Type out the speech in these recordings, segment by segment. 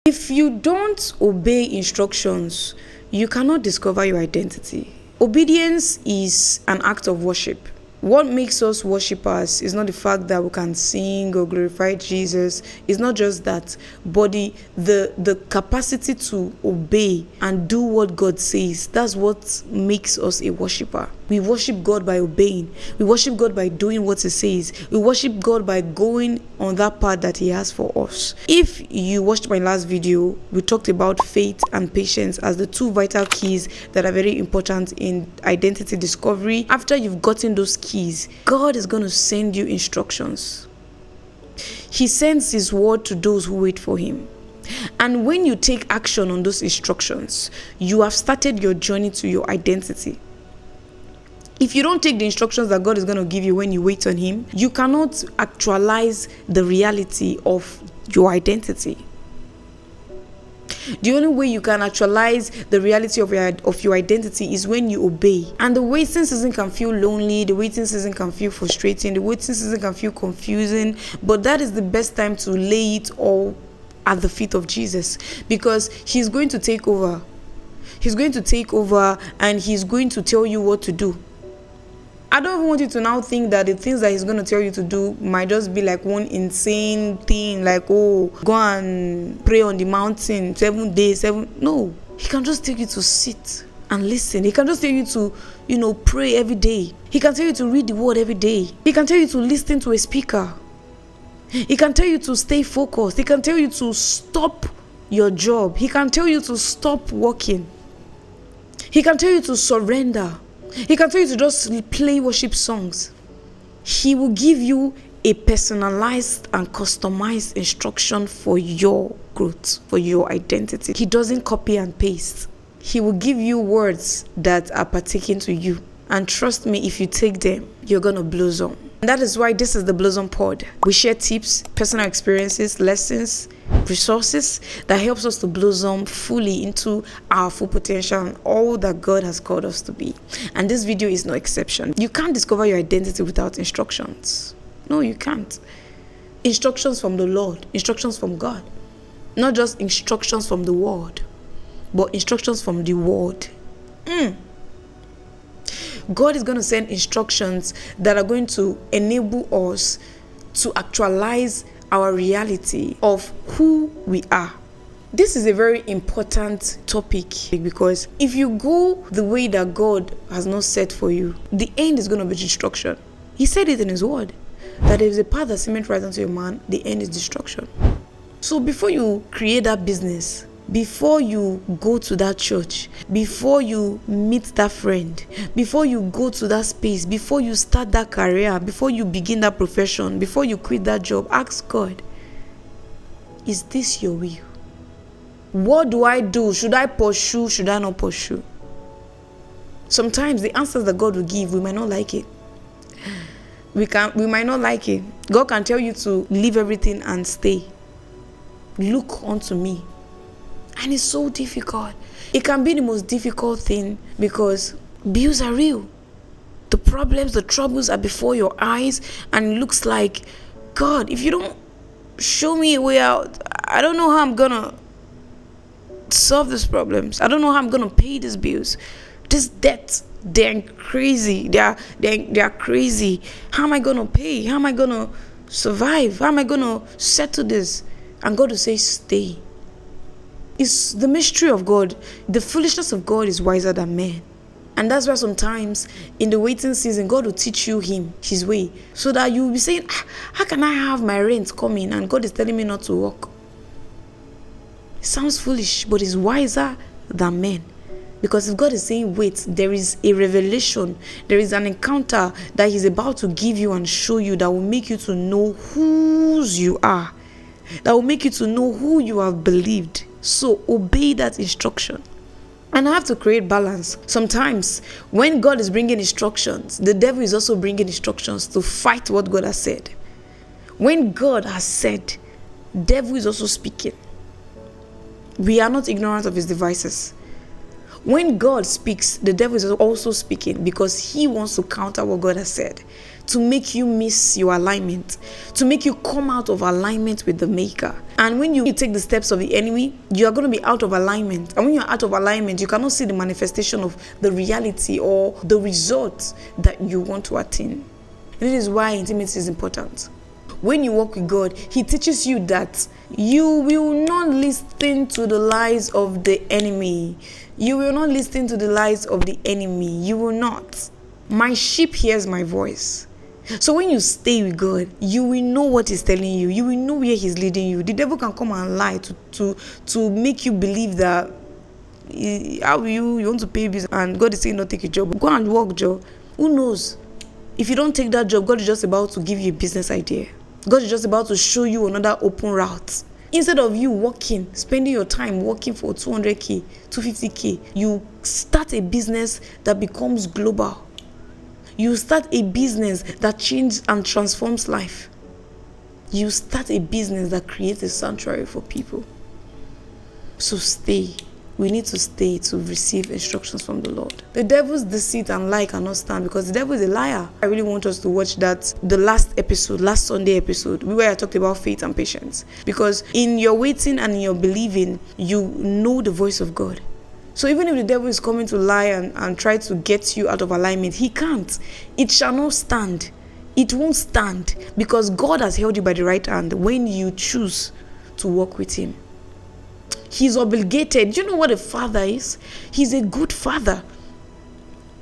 If you don't obey instructions, you cannot discover your identity. Obedience is an act of worship. What makes us worshippers is not the fact that we can sing or glorify Jesus. It's not just that, but the capacity to obey and do what God says. That's what makes us a worshipper. We worship God by obeying. We worship God by doing what He says. We worship God by going on that path that He has for us. If you watched my last video, we talked about faith and patience as the two vital keys that are very important in identity discovery. After you've gotten those keys, God is going to send you instructions. He sends His word to those who wait for Him. And when you take action on those instructions, you have started your journey to your identity. If you don't take the instructions that God is going to give you when you wait on Him, you cannot actualize the reality of your identity. The only way you can actualize the reality of your identity is when you obey. And the waiting season can feel lonely, the waiting season can feel frustrating, the waiting season can feel confusing, but that is the best time to lay it all at the feet of Jesus, because He's going to take over. He's going to take over and He's going to tell you what to do. I don't even want you to now think that the things that He's going to tell you to do might just be like one insane thing, like, oh, go and pray on the mountain 7 days, 7. No, He can just tell you to sit and listen. He can just tell you to, pray every day. He can tell you to read the word every day. He can tell you to listen to a speaker. He can tell you to stay focused. He can tell you to stop your job. He can tell you to stop working. He can tell you to surrender. He can tell you to just play worship songs. He will give you a personalized and customized instruction for your growth, for your identity. He doesn't copy and paste. He will give you words that are particular to you. And trust me, if you take them, you're going to blossom. And that is why this is the Blossom Pod. We share tips, personal experiences, lessons, resources that helps us to blossom fully into our full potential and all that God has called us to be. And this video is no exception. You can't discover your identity without instructions. No, you can't. Instructions from the Lord, instructions from God. Not just instructions from the Word, but instructions from the Word. God is going to send instructions that are going to enable us to actualize our reality of who we are. This is a very important topic because if you go the way that God has not set for you, the end is going to be destruction. He said it in His word that if the path that seemeth right unto a man, the end is destruction. So before you create that business, before you go to that church, before you meet that friend, before you go to that space, before you start that career, before you begin that profession, before you quit that job, ask God, is this your will? What do I do? Should I pursue? Should I not pursue? Sometimes the answers that God will give, we might not like it. We might not like it. God can tell you to leave everything and stay. Look unto me. And it's so difficult. It can be the most difficult thing because bills are real. The problems, the troubles are before your eyes, and it looks like, God, if you don't show me a way out, I don't know how I'm gonna solve these problems. I don't know how I'm gonna pay these bills. This debt, they're crazy. They are crazy. How am I gonna pay? How am I gonna survive? How am I gonna settle this? And God will say, stay. It's the mystery of God. The foolishness of God is wiser than men. And that's why sometimes in the waiting season, God will teach you His way. So that you'll be saying, how can I have my rent coming and God is telling me not to work? It sounds foolish, but it's wiser than men. Because if God is saying, wait, there is a revelation, there is an encounter that He's about to give you and show you that will make you to know whose you are. That will make you to know who you have believed. So obey that instruction. And I have to create balance. Sometimes when God is bringing instructions, the devil is also bringing instructions to fight what God has said. When God has said, devil is also speaking. We are not ignorant of his devices. When God speaks, the devil is also speaking because he wants to counter what God has said, to make you miss your alignment, to make you come out of alignment with the Maker. And when you take the steps of the enemy, you are going to be out of alignment. And when you're out of alignment, you cannot see the manifestation of the reality or the result that you want to attain. This is why intimacy is important. When you walk with God, He teaches you that you will not listen to the lies of the enemy. You will not listen to the lies of the enemy. You will not. My sheep hears my voice. So when you stay with God, you will know what He's telling you. You will know where He's leading you. The devil can come and lie to make you believe that how you want to pay bills and God is saying don't take a job. Go and work, Joe. Who knows? If you don't take that job, God is just about to give you a business idea. God is just about to show you another open route. Instead of you working, spending your time working for 200k, 250k, you start a business that becomes global. You start a business that changes and transforms life. You start a business that creates a sanctuary for people. So stay. We need to stay to receive instructions from the Lord. The devil's deceit and lie cannot stand because the devil is a liar. I really want us to watch the last Sunday episode, where I talked about faith and patience. Because in your waiting and in your believing, you know the voice of God. So even if the devil is coming to lie and try to get you out of alignment, he can't. It shall not stand. It won't stand because God has held you by the right hand when you choose to walk with Him. He's obligated. Do you know what a father is? He's a good father.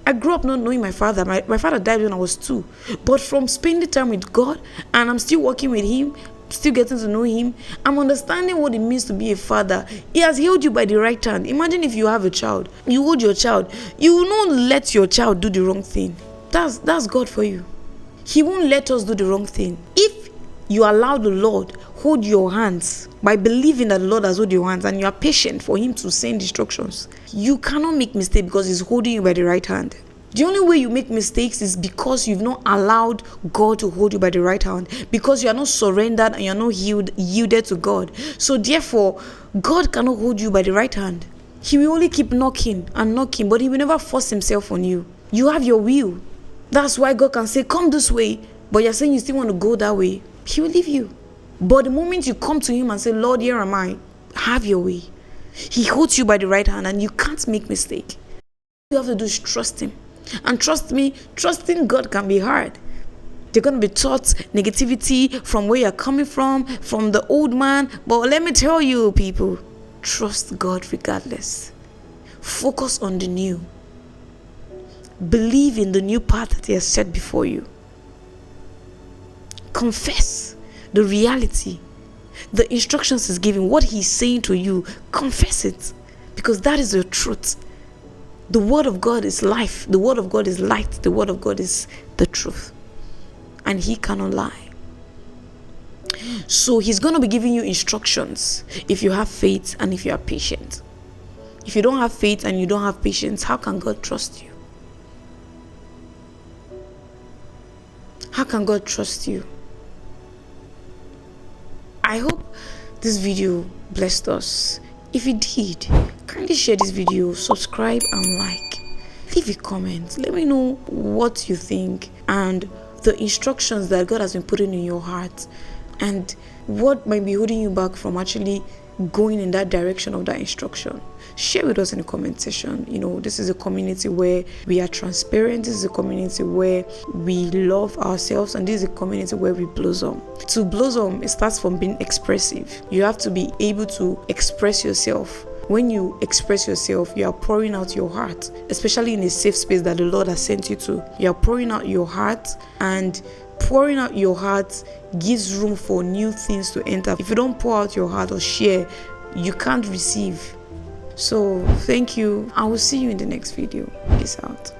I grew up not knowing my father. My father died when I was 2. But from spending time with God, and I'm still working with Him, still getting to know Him, I'm understanding what it means to be a father. He has held you by the right hand. Imagine if you have a child. You hold your child. You will not let your child do the wrong thing. That's God for you. He won't let us do the wrong thing. If you allow the Lord hold your hands by believing that the Lord has hold your hands and you are patient for Him to send instructions, you cannot make mistakes because He's holding you by the right hand. The only way you make mistakes is because you've not allowed God to hold you by the right hand, because you are not surrendered and you are not yielded to God. So therefore, God cannot hold you by the right hand. He will only keep knocking and knocking, but He will never force Himself on you. You have your will. That's why God can say, come this way, but you're saying you still want to go that way. He will leave you. But the moment you come to Him and say, Lord, here am I, have your way, He holds you by the right hand and you can't make mistake. All you have to do is trust Him. And trust me, trusting God can be hard. They're going to be taught negativity from where you're coming from the old man. But let me tell you, people, trust God regardless. Focus on the new. Believe in the new path that He has set before you. Confess the reality, the instructions He's giving, what He's saying to you. Confess it, because that is the truth. The word of God is life. The word of God is light. The word of God is the truth. And He cannot lie. So He's going to be giving you instructions if you have faith and if you are patient. If you don't have faith and you don't have patience, how can God trust you? How can God trust you? I hope this video blessed us. If it did, kindly share this video, subscribe and like. Leave a comment. Let me know what you think and the instructions that God has been putting in your heart and what might be holding you back from actually going in that direction of that instruction. Share with us in the comment section. You know, this is a community where we are transparent. This is a community where we love ourselves, and this is a community where we blossom. To blossom, it starts from being expressive. You have to be able to express yourself. When you express yourself, you are pouring out your heart, especially in a safe space that the Lord has sent you to. You are pouring out your heart, and pouring out your heart gives room for new things to enter. If you don't pour out your heart or share, you can't receive. So thank you. I will see you in the next video. Peace out.